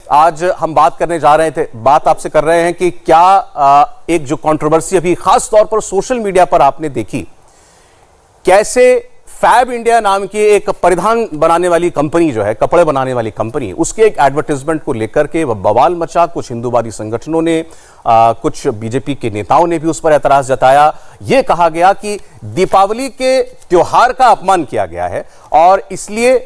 आज हम बात आपसे कर रहे हैं कि क्या एक जो कंट्रोवर्सी अभी खास तौर पर सोशल मीडिया पर आपने देखी, कैसे फैब इंडिया नाम की एक परिधान बनाने वाली कंपनी जो है, कपड़े बनाने वाली कंपनी, उसके एक एडवर्टाइजमेंट को लेकर के बवाल मचा। कुछ हिंदूवादी संगठनों ने, कुछ बीजेपी के नेताओं ने भी उस पर एतराज जताया। यह कहा गया कि दीपावली के त्योहार का अपमान किया गया है और इसलिए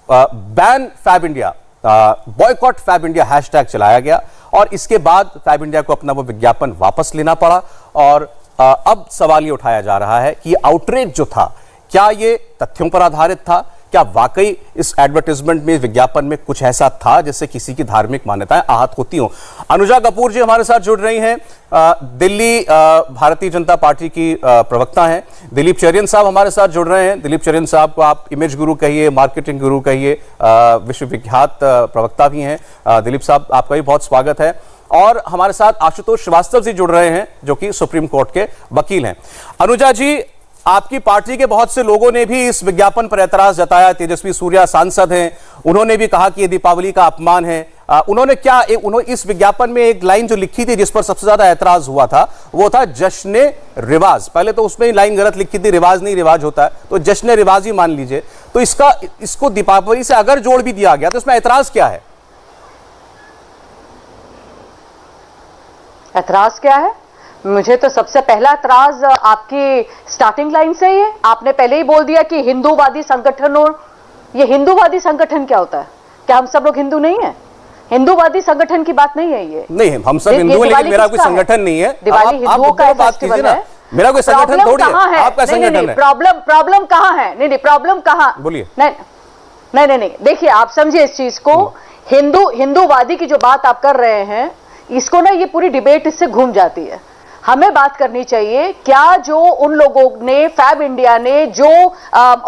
ban Fabindia, boycott Fabindia hashtag चलाया गया और इसके बाद फैब इंडिया को अपना वो विज्ञापन वापस लेना पड़ा। और अब सवाल ये उठाया जा रहा है कि आउटरीच जो था, क्या ये तथ्यों पर आधारित था? क्या वाकई इस एडवर्टाइजमेंट में, विज्ञापन में कुछ ऐसा था जिससे किसी की धार्मिक मान्यताएं आहत होती हों? अनुजा कपूर जी हमारे साथ जुड़ रही हैं, दिल्ली भारतीय जनता पार्टी की प्रवक्ता हैं। दिलीप चरियन साहब हमारे साथ जुड़ रहे हैं। दिलीप चरियन साहब को आप इमेज गुरु कहिए, मार्केटिंग गुरु कहिए, विश्वविख्यात प्रवक्ता भी हैं। दिलीप साहब, आपका भी बहुत स्वागत है। और हमारे साथ आशुतोष श्रीवास्तव जी जुड़ रहे हैं, जो कि सुप्रीम कोर्ट के वकील हैं। अनुजा जी, आपकी पार्टी के बहुत से लोगों ने भी इस विज्ञापन पर एतराज जताया। तेजस्वी सूर्या सांसद हैं, उन्होंने भी कहा कि ये दीपावली का अपमान है। उन्होंने इस विज्ञापन में एक लाइन जो लिखी थी जिस पर सबसे ज्यादा एतराज हुआ था, वो था जश्न रिवाज। पहले तो उसमें लाइन गलत लिखी थी, रिवाज नहीं रिवाज होता है, तो जश्न रिवाज ही मान लीजिए। तो इसको दीपावली से अगर जोड़ भी दिया गया तो इसमें एतराज क्या है? एतराज क्या है? मुझे तो सबसे पहला एतराज आपकी स्टार्टिंग लाइन से ही है। आपने पहले ही बोल दिया कि हिंदूवादी संगठन, और ये हिंदूवादी संगठन क्या होता है? क्या हम सब लोग हिंदू नहीं है? हिंदूवादी संगठन की बात नहीं है ये। नहीं, हम सब हिंदू हैं, लेकिन मेरा कोई संगठन नहीं है। दिवाली हिंदुओं का फेस्टिवल है, मेरा कोई संगठन थोड़ी है, आपका संगठन है। प्रॉब्लम कहां है? नहीं, प्रॉब्लम कहां? बोलिए। नहीं, देखिए, आप समझिए इस चीज को। हिंदूवादी की जो बात आप कर रहे हैं, इसको ना, ये पूरी डिबेट इससे घूम जाती है। हमें बात करनी चाहिए, क्या जो उन लोगों ने, फैब इंडिया ने जो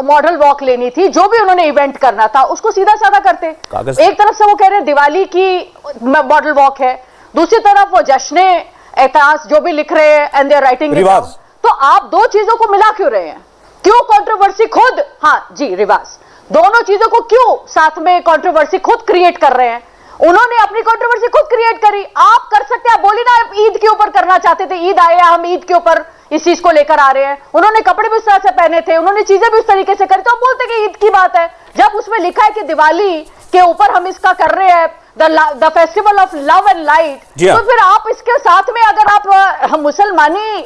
मॉडल वॉक लेनी थी, जो भी उन्होंने इवेंट करना था, उसको सीधा साधा करते। एक तरफ से वो कह रहे हैं दिवाली की मॉडल वॉक है, दूसरी तरफ वो जश्न एहसास जो भी लिख रहे हैं एंड दे आर राइटिंग रिवाज। तो आप दो चीजों को मिला क्यों रहे हैं? क्यों कंट्रोवर्सी खुद, हाँ जी, रिवाज, दोनों चीजों को क्यों साथ में कंट्रोवर्सी खुद क्रिएट कर रहे हैं? उन्होंने अपनी कंट्रोवर्सी खुद क्रिएट करी। आप कर सकते हैं, आप बोली ना, आप ईद के ऊपर करना चाहते थे, ईद आए, हम ईद के ऊपर इस चीज को लेकर आ रहे हैं। उन्होंने कपड़े भी उस तरह से पहने थे, उन्होंने चीजें भी उस तरीके से करी, तो आप बोलते कि ईद की बात है। जब उसमें लिखा है कि दिवाली के ऊपर हम इसका कर रहे हैं, the festival of love and light, तो फिर आप इसके साथ में अगर आप मुसलमानी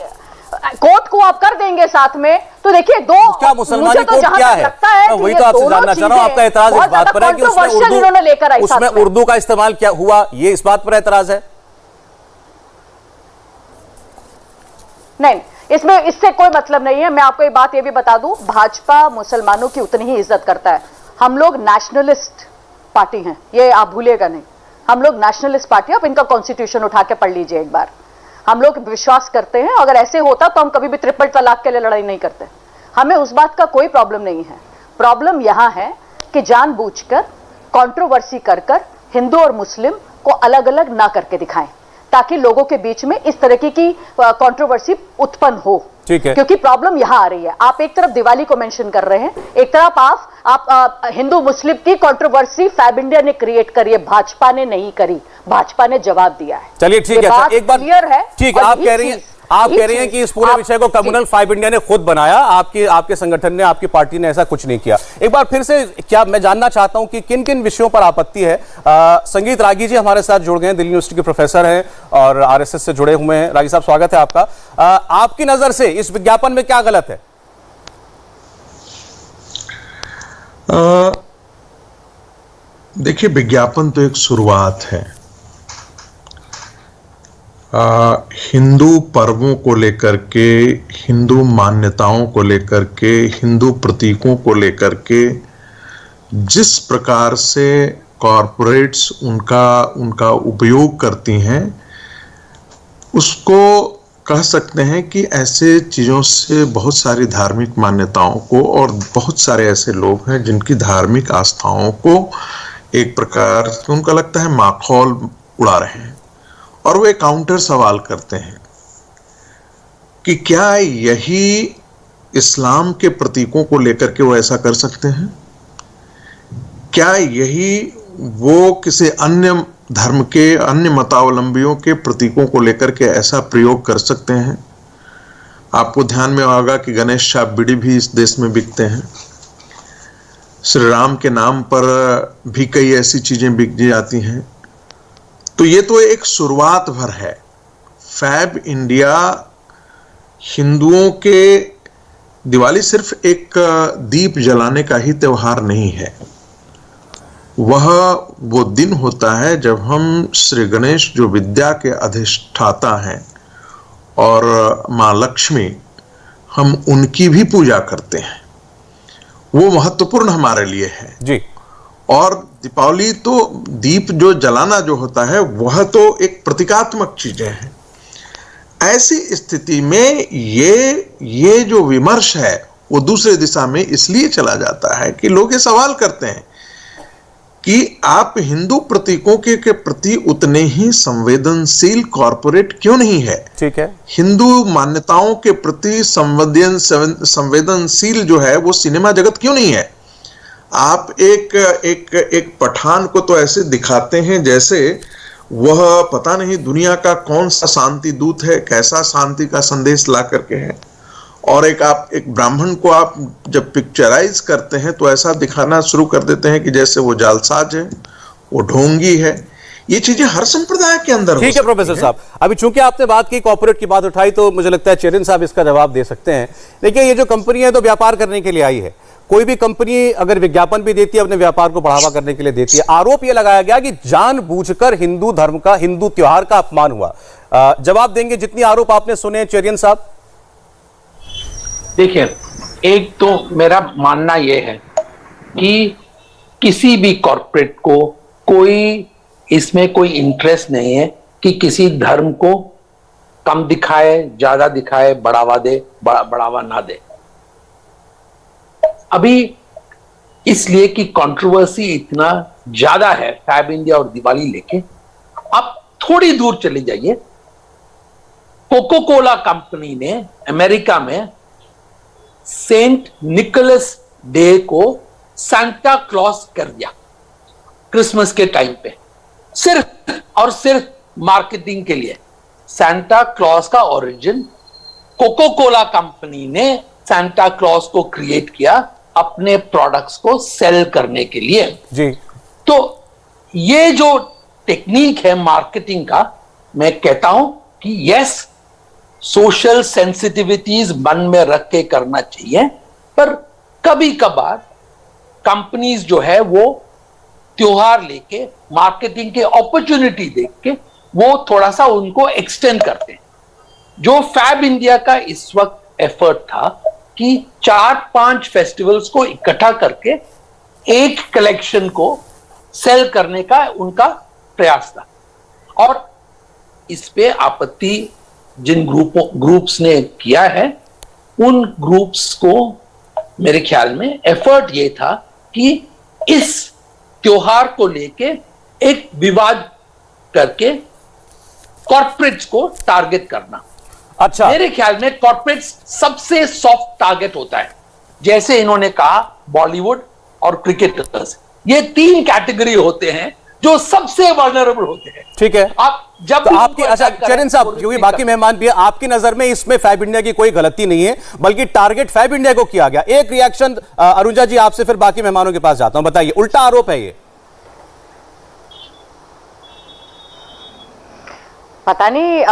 कोर्ट को आप कर देंगे साथ में, तो देखिए, दो क्या मुसलमानी कोर्ट क्या है? वही तो आपसे जानना चाह रहा हूं। आपका एतराज इस बात पर है कि उसमें उर्दू का इस्तेमाल क्या हुआ, ये इस बात पर एतराज है? नहीं, इससे कोई मतलब नहीं है। मैं आपको एक बात ये भी बता दूं, भाजपा मुसलमानों की उतनी ही इज्जत करता है। हम लोग नेशनलिस्ट पार्टी हैं, ये आप भूलिएगा नहीं। हम लोग नेशनलिस्ट पार्टी, आप इनका कॉन्स्टिट्यूशन उठा के पढ़ लीजिए एक बार। हम लोग विश्वास करते हैं, अगर ऐसे होता तो हम कभी भी ट्रिपल तलाक के लिए लड़ाई नहीं करते। हमें उस बात का कोई प्रॉब्लम नहीं है। प्रॉब्लम यहां है कि जानबूझकर कंट्रोवर्सी कर हिंदू और मुस्लिम को अलग अलग ना करके दिखाएं, ताकि लोगों के बीच में इस तरह की कंट्रोवर्सी उत्पन्न हो। ठीक है, क्योंकि प्रॉब्लम यहां आ रही है। आप एक तरफ दिवाली को मेंशन कर रहे हैं, एक तरफ आप हिंदू मुस्लिम की कंट्रोवर्सी फैब इंडिया ने क्रिएट करी है, भाजपा ने नहीं करी। भाजपा ने जवाब दिया है। चलिए ठीक है, एक बार क्लियर है। ठीक है, आप कह रही हैं कि इस पूरे विषय को कम्युनल फैब इंडिया ने खुद बनाया, आपके संगठन ने, आपकी पार्टी ने ऐसा कुछ नहीं किया। एक बार फिर से क्या मैं जानना चाहता हूं कि किन किन विषयों पर आपत्ति है? संगीत रागी जी हमारे साथ जुड़ गए हैं, दिल्ली यूनिवर्सिटी के प्रोफेसर हैं और आरएसएस से जुड़े हुए हैं। रागी साहब, स्वागत है आपका। आपकी नजर से इस विज्ञापन में क्या गलत है? देखिए, विज्ञापन तो एक शुरुआत है। हिंदू पर्वों को लेकर के, हिंदू मान्यताओं को लेकर के, हिंदू प्रतीकों को लेकर के जिस प्रकार से कॉरपोरेट्स उनका उपयोग करती हैं, उसको कह सकते हैं कि ऐसे चीज़ों से बहुत सारी धार्मिक मान्यताओं को, और बहुत सारे ऐसे लोग हैं जिनकी धार्मिक आस्थाओं को एक प्रकार से उनका लगता है माखौल उड़ा रहे हैं। और वो एक काउंटर सवाल करते हैं कि क्या यही इस्लाम के प्रतीकों को लेकर के वो ऐसा कर सकते हैं? क्या यही वो किसी अन्य धर्म के अन्य मतावलंबियों के प्रतीकों को लेकर के ऐसा प्रयोग कर सकते हैं। आपको ध्यान में होगा कि गणेश छाप बीड़ी भी इस देश में बिकते हैं। श्री राम के नाम पर भी कई ऐसी चीजें बिक जाती हैं। तो ये तो एक शुरुआत भर है। फैब इंडिया हिंदुओं के दिवाली सिर्फ एक दीप जलाने का ही त्योहार नहीं है। वह वो दिन होता है जब हम श्री गणेश जो विद्या के अधिष्ठाता हैं और माँ लक्ष्मी, हम उनकी भी पूजा करते हैं। वो महत्वपूर्ण हमारे लिए है जी। और दीपावली तो दीप जो जलाना जो होता है वह तो एक प्रतीकात्मक चीजें हैं। ऐसी स्थिति में ये जो विमर्श है वो दूसरे दिशा में इसलिए चला जाता है कि लोग ये सवाल करते हैं कि आप हिंदू प्रतीकों के प्रति उतने ही संवेदनशील कॉर्पोरेट क्यों नहीं है। ठीक है। हिंदू मान्यताओं के प्रति संवेदनशील जो है वो सिनेमा जगत क्यों नहीं है। आप एक पठान को तो ऐसे दिखाते हैं जैसे वह पता नहीं दुनिया का कौन सा शांति दूत है, कैसा शांति का संदेश ला करके है। और एक ब्राह्मण को आप जब पिक्चराइज करते हैं तो ऐसा दिखाना शुरू कर देते हैं कि जैसे वो जालसाज है, वो ढोंगी है। ये चीजें हर संप्रदाय के अंदर ठीक है प्रोफेसर साहब, अभी चूंकि आपने बात की, कॉर्पोरेट की बात उठाई, तो मुझे लगता है चेरिन साहब इसका जवाब दे सकते हैं। देखिए, ये जो कंपनी है तो व्यापार करने के लिए आई है। कोई भी कंपनी अगर विज्ञापन भी देती है, अपने व्यापार को बढ़ावा करने के लिए देती है। आरोप यह लगाया गया कि जानबूझकर हिंदू धर्म का, हिंदू त्योहार का अपमान हुआ। जवाब देंगे जितनी आरोप आपने सुने चेरियन साहब? देखिए, एक तो मेरा मानना यह है कि किसी भी कॉर्पोरेट को इसमें कोई इंटरेस्ट नहीं है कि किसी धर्म को कम दिखाए, ज्यादा दिखाए, बढ़ावा दे, बढ़ावा ना दे। अभी इसलिए कि कंट्रोवर्सी इतना ज्यादा है फैब इंडिया और दिवाली लेके। आप थोड़ी दूर चले जाइए, कोको कोला कंपनी ने अमेरिका में सेंट निकोलस डे को सांता क्लॉज कर दिया क्रिसमस के टाइम पे, सिर्फ और सिर्फ मार्केटिंग के लिए। सांता क्लॉज का ओरिजिन कोको कोला कंपनी ने सांता क्लॉज को क्रिएट किया अपने प्रोडक्ट्स को सेल करने के लिए जी। तो ये जो टेक्निक है मार्केटिंग का, मैं कहता हूं कि यस, सोशल सेंसिटिविटीज मन में रख के करना चाहिए, पर कभी कभार कंपनीज जो है वो त्योहार लेके मार्केटिंग के अपॉर्चुनिटी देख के वो थोड़ा सा उनको एक्सटेंड करते हैं। जो फैब इंडिया का इस वक्त एफर्ट था कि 4-5 फेस्टिवल्स को इकट्ठा करके एक कलेक्शन को सेल करने का उनका प्रयास था, और इस पे आपत्ति जिन ग्रुप्स ने किया है, उन ग्रुप्स को मेरे ख्याल में एफर्ट ये था कि इस त्योहार को लेके एक विवाद करके कॉर्पोरेट्स को टारगेट करना। अच्छा, मेरे ख्याल में कॉर्पोरेट सबसे सॉफ्ट टारगेट होता है। जैसे इन्होंने कहा बॉलीवुड और क्रिकेटर्स, ये 3 कैटेगरी होते हैं जो सबसे वल्नरेबल होते हैं। ठीक है। आप जब तो आपकी, अच्छा चरण साहब, क्योंकि बाकी मेहमान भी है, आपकी नजर में इसमें फैब इंडिया की कोई गलती नहीं है, बल्कि टारगेट फैब इंडिया को किया गया। एक रिएक्शन अरुजा जी आपसे, फिर बाकी मेहमानों के पास जाता हूं। बताइए, उल्टा आरोप है ये। पता नहीं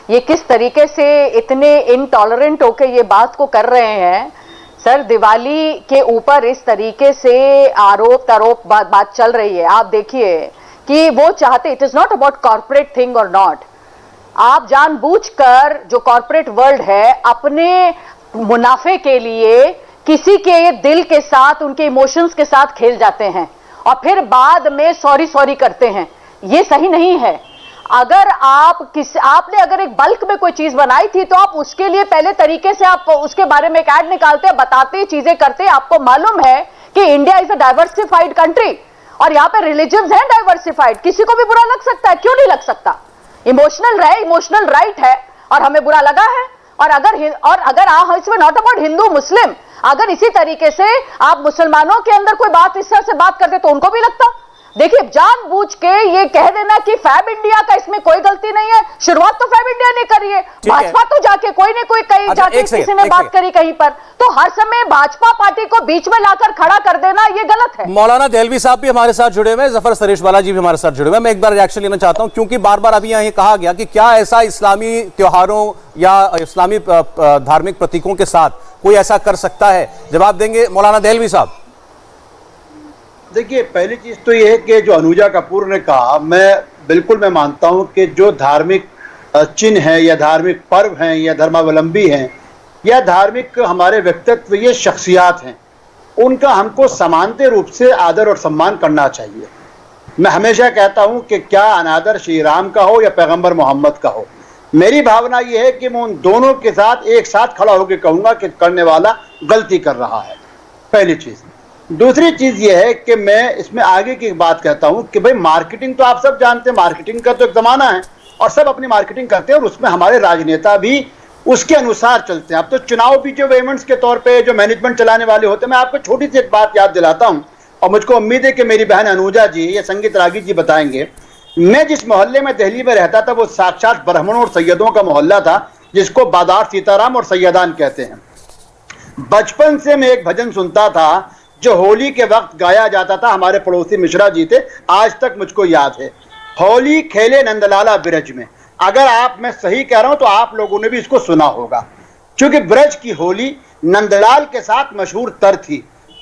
ये किस तरीके से इतने इनटॉलरेंट होके ये बात को कर रहे हैं। सर, दिवाली के ऊपर इस तरीके से आरोप तरोप बात चल रही है। आप देखिए कि वो चाहते, it is not about corporate thing और नॉट। आप जानबूझकर जो कॉर्पोरेट वर्ल्ड है अपने मुनाफे के लिए किसी के दिल के साथ, उनके इमोशंस के साथ खेल जाते हैं और फिर बाद में सॉरी करते हैं। ये सही नहीं है। अगर आपने अगर एक बल्क में कोई चीज बनाई थी तो आप उसके लिए पहले तरीके से आप उसके बारे में एक ऐड निकालते, बताते, चीजें करते। आपको मालूम है कि India is a diversified country और यहाँ पे रिलीजन्स हैं डाइवर्सिफाइड। किसी को भी बुरा लग सकता है, क्यों नहीं लग सकता? इमोशनल राइट है और हमें बुरा लगा है। और अगर इसमें नॉट अबाउट हिंदू मुस्लिम, अगर इसी तरीके से आप मुसलमानों के अंदर कोई बात इस तरह से बात करते तो उनको भी लगता। देखिए, जानबूझ के ये कह देना कि फैब इंडिया का इसमें कोई गलती नहीं है, शुरुआत तो फैब इंडिया ने करी है। भाजपा तो जाके कोई न कोई कहीं जाके किसी ने बात करी कहीं पर, तो हर समय भाजपा पार्टी को बीच में लाकर खड़ा कर देना ये गलत है। मौलाना देहलवी साहब भी हमारे साथ जुड़े हुए हैं, जफर सरेशवाला जी भी हमारे साथ जुड़े हुए हैं। मैं एक बार रिएक्शन लेना चाहता हूं, क्योंकि बार बार अभी यहां कहा गया कि क्या ऐसा इस्लामी त्योहारों या इस्लामी धार्मिक प्रतीकों के साथ कोई ऐसा कर सकता है? जवाब देंगे मौलाना देहलवी साहब। देखिए, पहली चीज तो ये है कि जो अनुजा कपूर ने कहा, मैं मानता हूं कि जो धार्मिक चिन्ह है या धार्मिक पर्व हैं या धर्मावलंबी हैं या धार्मिक हमारे व्यक्तित्व, ये शख्सियात हैं, उनका हमको समानते रूप से आदर और सम्मान करना चाहिए। मैं हमेशा कहता हूं कि क्या अनादर श्री राम का हो या पैगंबर मोहम्मद का हो, मेरी भावना यह है कि मैं उन दोनों के साथ एक साथ खड़ा होकर कहूंगा कि करने वाला गलती कर रहा है, पहली चीज। दूसरी चीज यह है कि मैं इसमें आगे की बात कहता हूं कि भाई मार्केटिंग तो आप सब जानते हैं, मार्केटिंग का तो एक जमाना है और सब अपनी मार्केटिंग करते हैं और उसमें हमारे राजनेता भी उसके अनुसार चलते हैं। अब तो चुनाव भी जो इवेंट्स के तौर पे जो मैनेजमेंट चलाने वाले होते हैं, मैं आपको छोटी सी एक बात याद दिलाता हूं और मुझको उम्मीद है कि मेरी बहन अनुजा जी या संगीत रागी जी बताएंगे। मैं जिस मोहल्ले में दिल्ली में रहता था वो साक्षात ब्राह्मणों और सैयदों का मोहल्ला था, जिसको बाजार सीताराम और सैयदान कहते हैं। बचपन से मैं एक भजन सुनता था जो होली के वक्त गाया जाता था, हमारे पड़ोसी मिश्रा जी थे, आज तक मुझको याद है। होली खेले नंदलाला ब्रज में। अगर मैं सही कह रहा हूं तो आप लोगों ने भी इसको सुना होगा, क्योंकि ब्रज की होली नंदलाल के साथ मशहूर तर थी।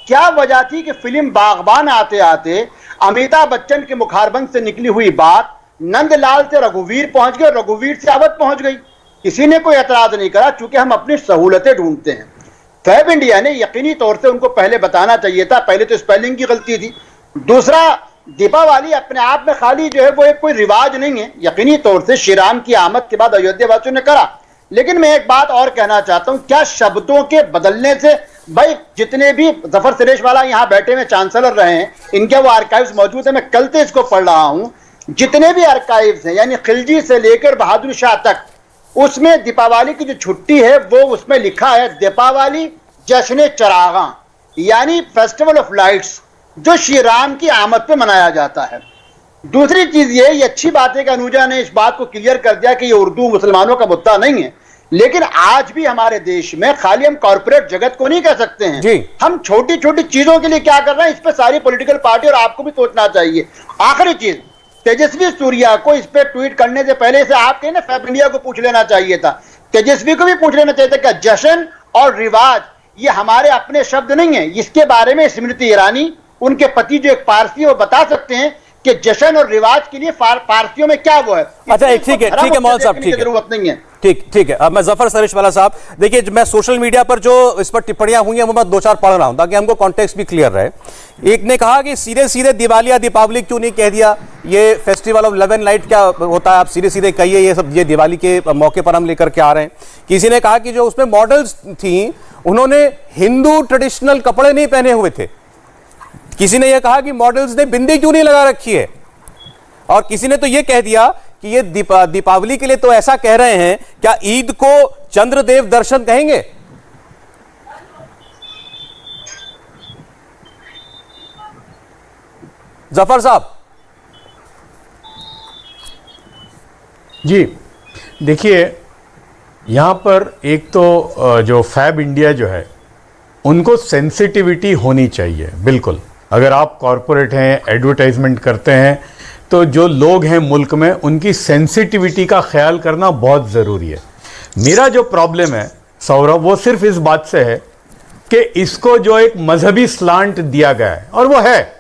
क्या वजह थी कि फिल्म बागबान आते आते अमिताभ बच्चन के मुखारबंद से निकली हुई बात नंदलाल से रघुवीर पहुंच गई और रघुवीर से अवध पहुंच गई। किसी ने कोई एतराज नहीं करा, चूंकि हम अपनी सहूलतें ढूंढते हैं। फैब इंडिया ने यकीनी तौर से उनको पहले बताना चाहिए था, पहले तो स्पेलिंग की गलती थी। दूसरा, दीपावली अपने आप में खाली जो है वो एक कोई रिवाज नहीं है, यकीनी तौर से श्री राम की आमद के बाद अयोध्या वासियों ने करा। लेकिन मैं एक बात और कहना चाहता हूं, क्या शब्दों के बदलने से, भाई जितने भी जफर सरेशवाला यहाँ बैठे हुए चांसलर रहे हैं, इनके वो आर्काइव्स मौजूद है, मैं कल से इसको पढ़ रहा हूं, जितने भी आर्काइव्स हैं यानी खिलजी से लेकर बहादुर शाह तक, उसमें दीपावली की जो छुट्टी है वो उसमें लिखा है दीपावली जश्न चरागां, यानी फेस्टिवल ऑफ लाइट्स, जो श्री राम की आमद पे मनाया जाता है। दूसरी चीज ये अच्छी बात है कि अनुजा ने इस बात को क्लियर कर दिया कि ये उर्दू मुसलमानों का मुद्दा नहीं है, लेकिन आज भी हमारे देश में खाली हम कॉर्पोरेट जगत को नहीं कह सकते हैं जी। हम छोटी छोटी चीजों के लिए क्या कर रहे हैं, इस पे सारी पॉलिटिकल पार्टी और आपको भी सोचना चाहिए। आखिरी चीज, तेजस्वी सूर्या को इस पे ट्वीट करने से पहले से आपके ना फैब इंडिया को पूछ लेना चाहिए था, तेजस्वी को भी पूछ लेना चाहिए था क्या जश्न और रिवाज ये हमारे अपने शब्द नहीं है। इसके बारे में स्मृति ईरानी, उनके पति जो एक पारसी है, वो बता सकते हैं कि जश्न और रिवाज के लिए पारसियों में क्या वो है। अच्छा, ठीक है मौलाना साहब, ठीक है, जरूरत नहीं है। ठीक है। अब मैं जफर सरेशवाला साहब, देखिए मैं सोशल मीडिया पर जो इस पर टिप्पणियां हुई हैं वो मैं 2-4 पढ़ रहा हूं ताकि हमको कॉन्टेक्स्ट भी क्लियर रहे। एक ने कहा कि सीधे सीधे दिवाली या दीपावली क्यों नहीं कह दिया, ये festival of love and light क्या होता है, आप सीधे सीधे कहिए, ये सब ये दिवाली के मौके पर हम लेकर के आ रहे हैं। किसी ने कहा कि जो उसमें मॉडल्स थी उन्होंने हिंदू ट्रेडिशनल कपड़े नहीं पहने हुए थे। किसी ने यह कहा कि मॉडल्स ने बिंदी क्यों नहीं लगा रखी है, और किसी ने तो यह कह दिया कि ये दीपावली के लिए तो ऐसा कह रहे हैं, क्या ईद को चंद्रदेव दर्शन कहेंगे? जफर साहब जी, देखिए यहां पर एक तो जो फैब इंडिया जो है उनको सेंसिटिविटी होनी चाहिए। बिल्कुल, अगर आप कॉरपोरेट हैं, एडवर्टाइजमेंट करते हैं, तो जो लोग हैं मुल्क में उनकी सेंसिटिविटी का ख्याल करना बहुत ज़रूरी है। मेरा जो प्रॉब्लम है सौरभ, वो सिर्फ इस बात से है कि इसको जो एक मजहबी स्लांट दिया गया है, और वो है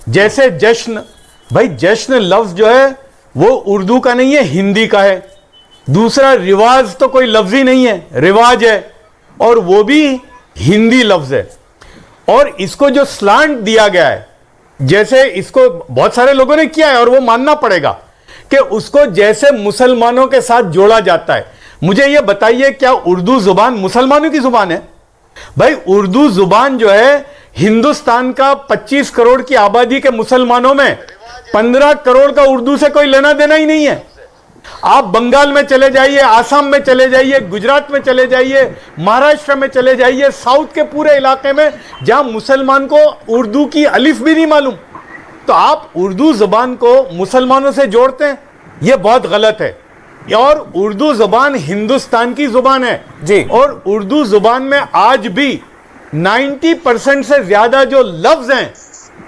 जैसे जश्न, भाई जश्न लफ्ज जो है वो उर्दू का नहीं है, हिंदी का है। दूसरा, रिवाज तो कोई लफ्ज ही नहीं है, रिवाज है, और वो भी हिंदी लफ्ज है। और इसको जो स्लांट दिया गया है, जैसे इसको बहुत सारे लोगों ने किया है और वो मानना पड़ेगा कि उसको जैसे मुसलमानों के साथ जोड़ा जाता है। मुझे ये बताइए, क्या उर्दू जुबान मुसलमानों की जुबान है? भाई उर्दू जुबान जो है हिंदुस्तान का 25 करोड़ की आबादी के मुसलमानों में 15 करोड़ का उर्दू से कोई लेना देना ही नहीं है। आप बंगाल में चले जाइए, आसाम में चले जाइए, गुजरात में चले जाइए, महाराष्ट्र में चले जाइए, साउथ के पूरे इलाके में जहां मुसलमान को उर्दू की अलिफ भी नहीं मालूम, तो आप उर्दू जबान को मुसलमानों से जोड़ते हैं, यह बहुत गलत है। और उर्दू जुबान हिंदुस्तान की जुबान है जी। और उर्दू जुबान में आज भी 90% से ज्यादा जो लफ्ज हैं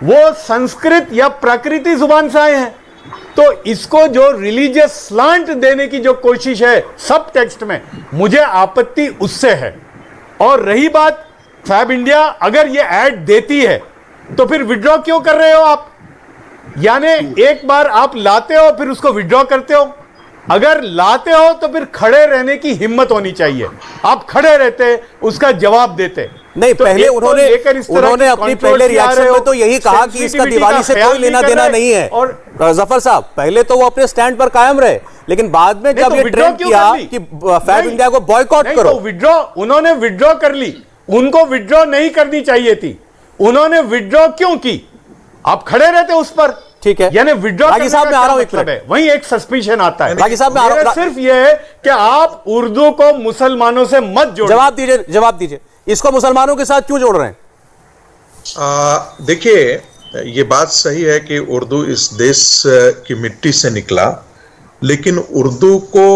वो संस्कृत या प्राकृतिक जुबान से आए हैं। तो इसको जो रिलीजियस स्लांट देने की जो कोशिश है सब टेक्स्ट में, मुझे आपत्ति उससे है। और रही बात फैब इंडिया, अगर ये ऐड देती है तो फिर विड्रॉ क्यों कर रहे हो आप? यानी एक बार आप लाते हो फिर उसको विड्रॉ करते हो। अगर लाते हो तो फिर खड़े रहने की हिम्मत होनी चाहिए, आप खड़े रहते, उसका जवाब देते। नहीं, तो पहले उन्होंने अपनी पहले रिएक्शन में तो यही कहा कि इसका दिवाली से कोई लेना देना नहीं है। और जफर साहब, पहले तो वो अपने स्टैंड पर कायम रहे, लेकिन बाद में जब ये ट्रेंड किया कि फैब इंडिया को बॉयकॉट करो, तो विड्रॉ, उन्होंने विड्रॉ कर ली। उनको विड्रॉ नहीं करनी चाहिए थी, उन्होंने विड्रॉ क्यों की? आप खड़े रहते उस पर, ठीक है। यानी विड्रॉ रागी साहब, मैं आ रहा हूं, एक मिनट। वहीं एक सस्पिशन आता है। रागी साहब, मैं आ रहा हूं। सिर्फ यह है कि आप उर्दू को मुसलमानों से मत जोड़ो। जवाब दीजिए, इसको मुसलमानों के साथ क्यों जोड़ रहे हैं? देखिए, ये बात सही है कि उर्दू इस देश की मिट्टी से निकला, लेकिन उर्दू को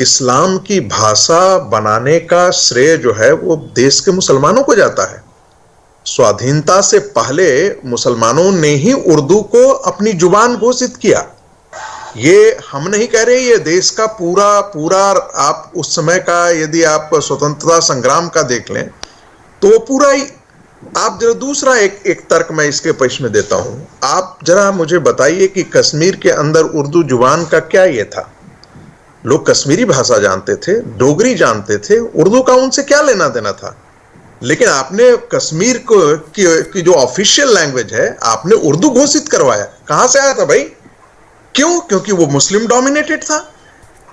इस्लाम की भाषा बनाने का श्रेय जो है वो देश के मुसलमानों को जाता है। स्वाधीनता से पहले मुसलमानों ने ही उर्दू को अपनी जुबान घोषित किया। ये हम नहीं कह रहे, ये देश का पूरा आप उस समय का यदि आप स्वतंत्रता संग्राम का देख लें तो वो पूरा ही। आप जरा दूसरा एक तर्क मैं इसके पक्ष में देता हूं। आप जरा मुझे बताइए कि कश्मीर के अंदर उर्दू जुबान का क्या ये था? लोग कश्मीरी भाषा जानते थे, डोगरी जानते थे, उर्दू का उनसे क्या लेना देना था? लेकिन आपने कश्मीर को की जो ऑफिशियल लैंग्वेज है आपने उर्दू घोषित करवाया। कहां से आया था भाई? क्यों? क्योंकि वो मुस्लिम डोमिनेटेड था।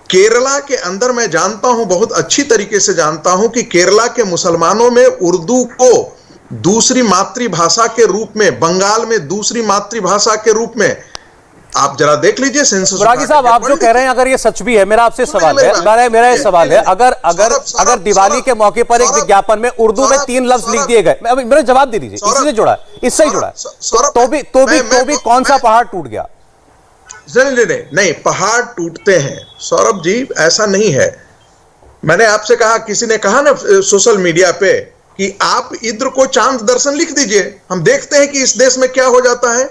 केरला के अंदर मैं जानता हूं, बहुत अच्छी तरीके से जानता हूं कि केरला के मुसलमानों में उर्दू को दूसरी मातृभाषा के रूप में, बंगाल में दूसरी मातृभाषा के रूप में, आप जरा देख लीजिए सेंसस। रागी साहब, आप जो कह रहे हैं अगर ये सच भी है, मेरा आपसे सवाल है, मेरा ये सवाल है, अगर दिवाली के मौके पर एक विज्ञापन में उर्दू में 3 लफ्ज लिख दिए गए, मेरा जवाब दे दीजिए, इसी से जुड़ा, इससे ही जुड़ा, तो भी कौन सा पहाड़ टूट गया? नहीं, पहाड़ टूटते हैं सौरभ जी, ऐसा नहीं है। मैंने आपसे कहा, किसी ने कहा ना सोशल मीडिया पे कि आप इद्र को चांद दर्शन लिख दीजिए, हम देखते हैं कि इस देश में क्या हो जाता है।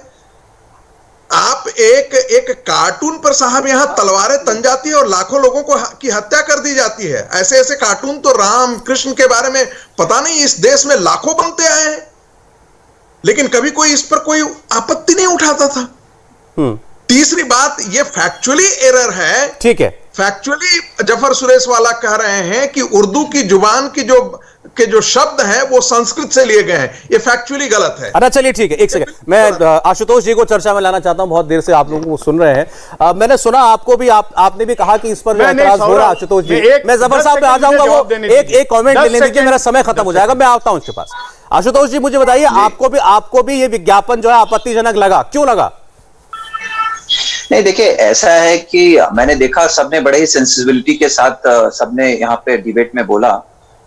आप एक कार्टून पर साहब यहां तलवारें तन जाती है और लाखों लोगों को की हत्या कर दी जाती है। ऐसे ऐसे कार्टून तो राम कृष्ण के बारे में पता नहीं इस देश में लाखों बनते आए हैं, लेकिन कभी कोई इस पर कोई आपत्ति नहीं उठाता था। तीसरी बात, ये फैक्चुअली एरर है। ठीक है, फैक्चुअली जफर सुरेश वाला कह रहे हैं कि उर्दू की जुबान की जो शब्द हैं वो संस्कृत से लिए गए हैं, ये फैक्चुअली गलत है। अच्छा चलिए ठीक है, एक सेकंड, मैं आशुतोष जी को चर्चा में लाना चाहता हूं। बहुत देर से आप लोगों को सुन रहे हैं। मैंने सुना आपको भी, आपने भी कहा कि इस पर एतराज हो रहा है। आशुतोष जी, मैं जफर साहब पे आ जाऊंगा, वो एक कमेंट लेने दीजिए, मेरा समय खत्म हो जाएगा, मैं आता हूं उसके पास। आशुतोष जी, मुझे बताइए, आपको भी ये विज्ञापन जो है आपत्तिजनक लगा, क्यों लगा? नहीं, देखिए, ऐसा है कि मैंने देखा सबने बड़े ही सेंसिबिलिटी के साथ सबने यहाँ पे डिबेट में बोला।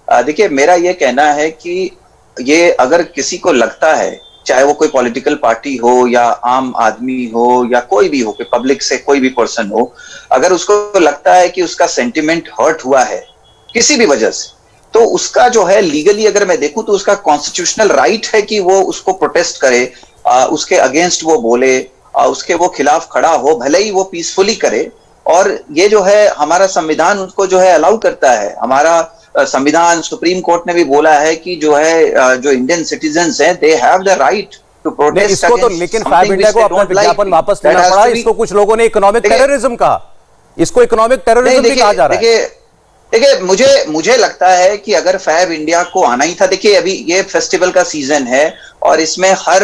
देखिए, मेरा ये कहना है कि ये अगर किसी को लगता है, चाहे वो कोई पॉलिटिकल पार्टी हो या आम आदमी हो या कोई भी हो, कि पब्लिक से कोई भी पर्सन हो, अगर उसको लगता है कि उसका सेंटिमेंट हर्ट हुआ है किसी भी वजह से, तो उसका जो है लीगली अगर मैं देखूं तो उसका कॉन्स्टिट्यूशनल राइट है कि वो उसको प्रोटेस्ट करे, उसके अगेंस्ट वो बोले, उसके वो खिलाफ खड़ा हो, भले ही वो पीसफुली करे। और ये जो है हमारा संविधान उसको जो है अलाउ करता है। हमारा संविधान, सुप्रीम कोर्ट ने भी बोला है कि जो है जो इंडियन सिटीजन्स हैं, they have the right to protest. इसको तो लेकिन फैब इंडिया को अपना विज्ञापन वापस लेना पड़ा। इसको कुछ लोगों ने इकोनॉमिक टेररिज्म कहा, इसको इकोनॉमिक टेररिज्म भी कहा जा रहा है। देखिए, मुझे लगता है कि अगर फैब इंडिया को आना ही था, देखिए अभी ये फेस्टिवल का सीजन है और इसमें हर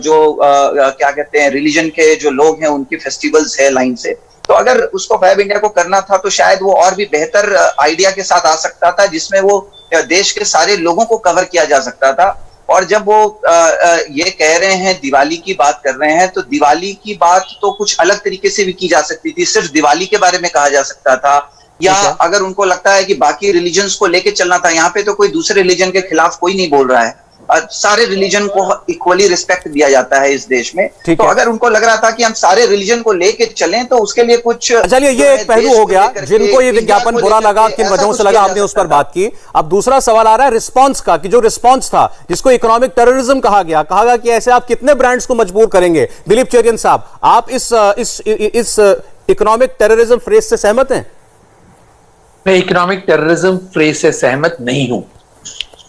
जो क्या कहते हैं रिलीजन के जो लोग हैं उनकी फेस्टिवल्स है लाइन से, तो अगर उसको फैब इंडिया को करना था तो शायद वो और भी बेहतर आइडिया के साथ आ सकता था, जिसमें वो देश के सारे लोगों को कवर किया जा सकता था। और जब वो ये कह रहे हैं, दिवाली की बात कर रहे हैं, तो दिवाली की बात तो कुछ अलग तरीके से भी की जा सकती थी, सिर्फ दिवाली के बारे में कहा जा सकता था। या अगर उनको लगता है कि बाकी रिलीजन्स को लेके चलना था, यहाँ पे तो कोई दूसरे रिलीजन के खिलाफ कोई नहीं बोल रहा है, सारे रिलीजन को इक्वली रिस्पेक्ट दिया जाता है इस देश में। ठीक तो है। अगर उनको लग रहा था कि हम सारे रिलीजन को लेके चलें तो उसके लिए कुछ चलिए, जो ये है एक पहलू देश हो को गया, लेकर के, जिनको ये इंडिया विज्ञापन को बुरा लेकर लगा, के, किन ऐसा वजहों कुछ से लगा, किया जा आपने उस पर सकता बात की। अब दूसरा सवाल आ रहा है रिस्पॉन्स का, कि जो रिस्पॉन्स था जिसको इकोनॉमिक टेररिज्म कहा गया कि ऐसे आप कितने ब्रांड्स को मजबूर करेंगे। दिलीप चेरियन साहब, आप इस इकोनॉमिक टेररिज्म फ्रेज से सहमत हैं? मैं इकोनॉमिक टेररिज्म फ्रेज से सहमत नहीं हूं,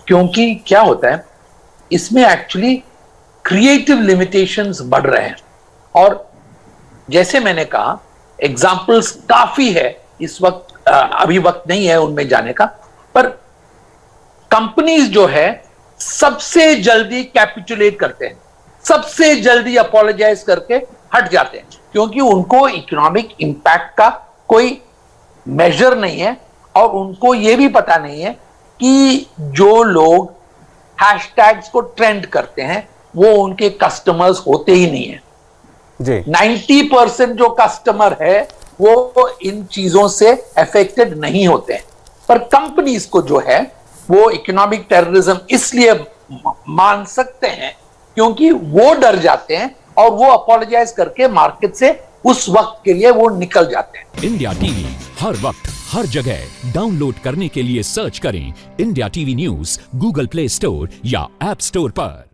क्योंकि क्या होता है इसमें एक्चुअली क्रिएटिव लिमिटेशंस बढ़ रहे हैं। और जैसे मैंने कहा एग्जांपल्स काफी है, इस वक्त अभी वक्त नहीं है उनमें जाने का, पर कंपनीज जो है सबसे जल्दी कैपिटुलेट करते हैं, सबसे जल्दी अपोलोजाइज करके हट जाते हैं, क्योंकि उनको इकोनॉमिक इंपैक्ट का कोई मेजर नहीं है और उनको यह भी पता नहीं है कि जो लोग हैशटैग्स को ट्रेंड करते हैं वो उनके कस्टमर्स होते ही नहीं है। जी 90% जो कस्टमर है वो इन चीजों से अफेक्टेड नहीं होते हैं, पर कंपनीज को जो है वो इकोनॉमिक टेररिज्म इसलिए मान सकते हैं क्योंकि वो डर जाते हैं और वो अपोलोजाइज करके मार्केट से उस वक्त के लिए वो निकल जाते हैं। इंडिया टीवी हर वक्त हर जगह डाउनलोड करने के लिए सर्च करें India TV news Google play store या ऐप स्टोर पर।